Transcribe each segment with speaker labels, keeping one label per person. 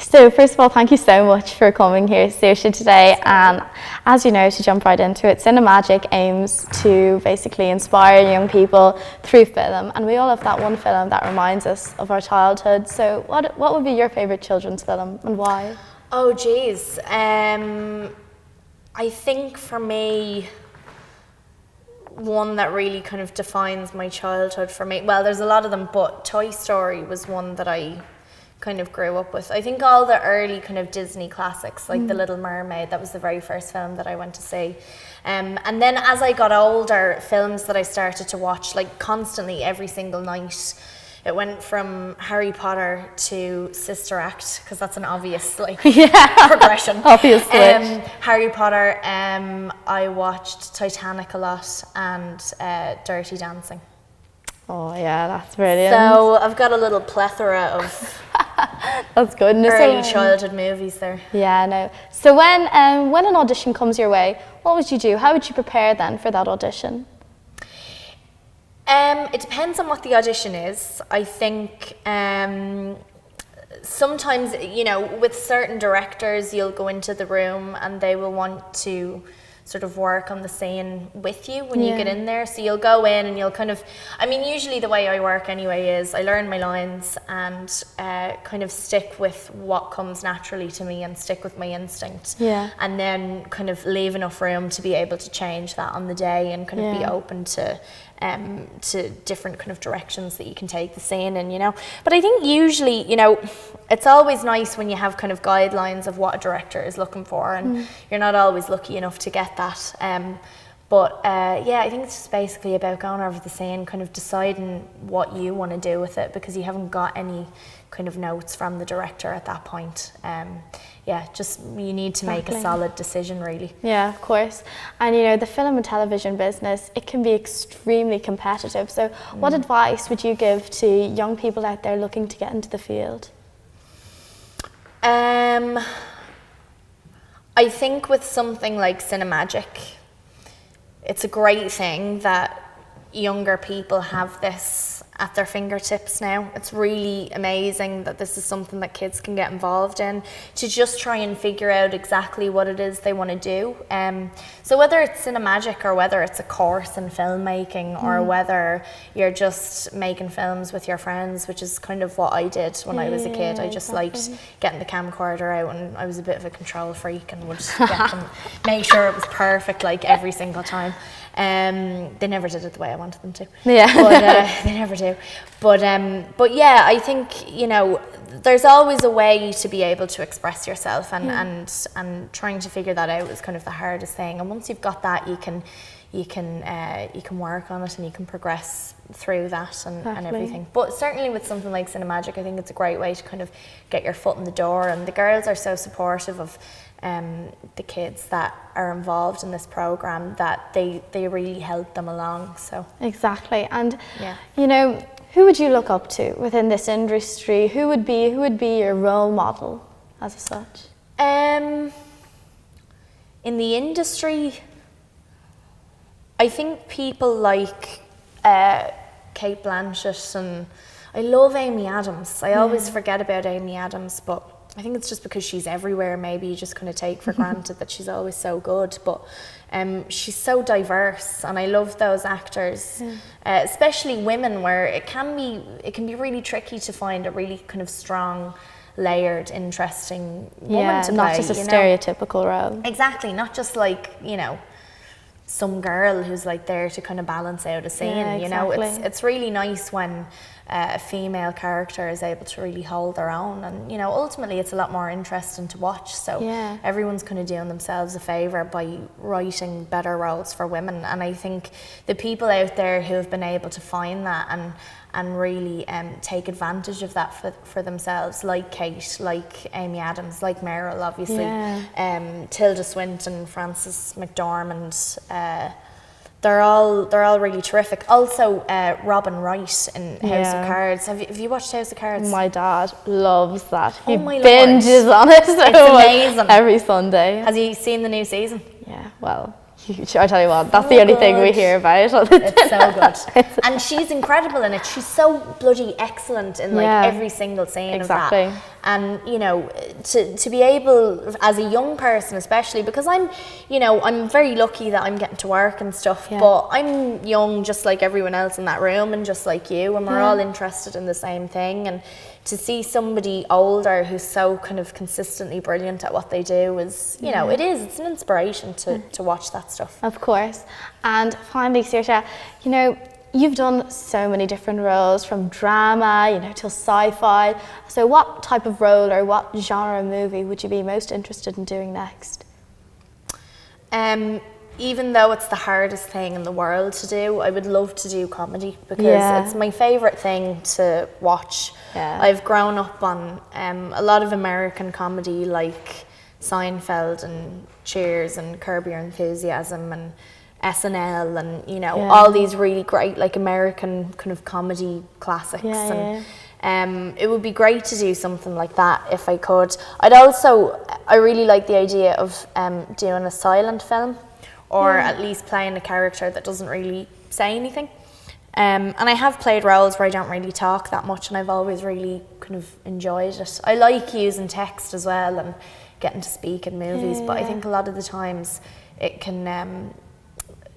Speaker 1: So first of all, thank you so much for coming here, Saoirse, today. And as you know, to jump right into it, Cinemagic aims to basically inspire young people through film. And we all have that one film that reminds us of our childhood. So what would be your favourite children's film and why?
Speaker 2: Oh, geez. I think for me, one that really kind of defines my childhood for me, well, there's a lot of them, but Toy Story was one that I kind of grew up with. I think all the early kind of Disney classics, like The Little Mermaid, that was the very first film that I went to see. And then as I got older, films that I started to watch like constantly every single night, it went from Harry Potter to Sister Act, because that's an obvious progression.
Speaker 1: Obviously.
Speaker 2: Harry Potter, I watched Titanic a lot, and Dirty Dancing.
Speaker 1: Oh yeah, that's brilliant.
Speaker 2: So I've got a little plethora of
Speaker 1: that's good.
Speaker 2: early childhood movies there.
Speaker 1: Yeah, no. So when an audition comes your way, what would you do? How would you prepare then for that audition?
Speaker 2: It depends on what the audition is. I think sometimes, you know, with certain directors, you'll go into the room and they will want to sort of work on the scene with you when you get in there. So you'll go in and you'll kind of, I mean, usually the way I work anyway is I learn my lines and kind of stick with what comes naturally to me and stick with my instinct.
Speaker 1: Yeah.
Speaker 2: And then kind of leave enough room to be able to change that on the day and kind of be open to different kind of directions that you can take the scene in, you know. But I think usually, you know, it's always nice when you have kind of guidelines of what a director is looking for, and you're not always lucky enough to get that. But yeah, I think it's just basically about going over the scene, kind of deciding what you want to do with it, because you haven't got any kind of notes from the director at that point. Yeah, just you need to make a solid decision, really.
Speaker 1: Yeah, of course. And you know, the film and television business, it can be extremely competitive. So what advice would you give to young people out there looking to get into the field?
Speaker 2: I think with something like Cinemagic, it's a great thing that younger people have this at their fingertips now. It's really amazing that this is something that kids can get involved in, to just try and figure out exactly what it is they want to do. So whether it's Cinemagic or whether it's a course in filmmaking or whether you're just making films with your friends, which is kind of what I did when I was a kid. I just liked getting the camcorder out, and I was a bit of a control freak and would get them, make sure it was perfect like every single time. They never did it the way I wanted them to.
Speaker 1: Yeah.
Speaker 2: But they never do. But yeah, I think, you know, there's always a way to be able to express yourself, and trying to figure that out is kind of the hardest thing. And once you've got that, you can work on it and you can progress through that and everything. But certainly with something like Cinemagic, I think it's a great way to kind of get your foot in the door, and the girls are so supportive of the kids that are involved in this program, that they really help them along. So
Speaker 1: exactly. And you know, who would you look up to within this industry? Who would be your role model as such?
Speaker 2: In the industry, I think people like Kate Blanchett, and I love Amy Adams. I always forget about Amy Adams, but I think it's just because she's everywhere. Maybe you just kind of take for granted that she's always so good, but she's so diverse, and I love those actors, especially women, where it can be really tricky to find a really kind of strong, layered, interesting woman to play.
Speaker 1: Not just a stereotypical role.
Speaker 2: Exactly, not just like, you know, some girl who's like there to kind of balance out a scene. You know, it's really nice when a female character is able to really hold their own, and you know, ultimately it's a lot more interesting to watch. So everyone's kind of doing themselves a favour by writing better roles for women, and I think the people out there who have been able to find that and really take advantage of that for themselves, like Kate, like Amy Adams, like Meryl, obviously, Tilda Swinton, Frances McDormand, they're all really terrific. Also, Robin Wright in House of Cards. Have you watched House of Cards?
Speaker 1: My dad loves that. He
Speaker 2: binges
Speaker 1: on it. So
Speaker 2: it's amazing.
Speaker 1: Every Sunday.
Speaker 2: Has he seen the new season?
Speaker 1: Yeah, well, I tell you what, that's the only thing we hear about.
Speaker 2: It's so good. And she's incredible in it. She's so bloody excellent in like every single scene of that. And you know, to be able, as a young person especially, because I'm very lucky that I'm getting to work and stuff, but I'm young just like everyone else in that room and just like you, and we're all interested in the same thing. And to see somebody older who's so kind of consistently brilliant at what they do is, you know, it's an inspiration to watch that stuff.
Speaker 1: Of course. And finally, Saoirse, you know, you've done so many different roles, from drama, you know, till sci-fi. So what type of role or what genre movie would you be most interested in doing next?
Speaker 2: Even though it's the hardest thing in the world to do, I would love to do comedy, because it's my favourite thing to watch. I've grown up on a lot of American comedy, like Seinfeld and Cheers and Curb Your Enthusiasm and SNL and, you know, all these really great like American kind of comedy classics. And it would be great to do something like that if I could. I really like the idea of doing a silent film, or at least playing a character that doesn't really say anything. And I have played roles where I don't really talk that much, and I've always really kind of enjoyed it. I like using text as well and getting to speak in movies, but I think a lot of the times it can,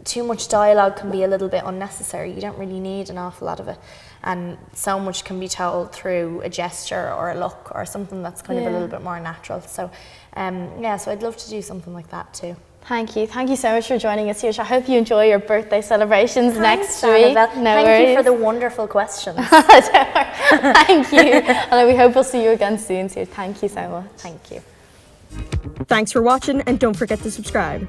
Speaker 2: too much dialogue can be a little bit unnecessary. You don't really need an awful lot of it. And so much can be told through a gesture or a look or something that's kind of a little bit more natural. So, so I'd love to do something like that too.
Speaker 1: Thank you so much for joining us here. I hope you enjoy your birthday celebrations next week.
Speaker 2: Thank you for the wonderful questions.
Speaker 1: Thank you. And we hope we'll see you again soon. So thank you so much.
Speaker 2: Thank you.
Speaker 3: Thanks for watching, and don't forget to subscribe.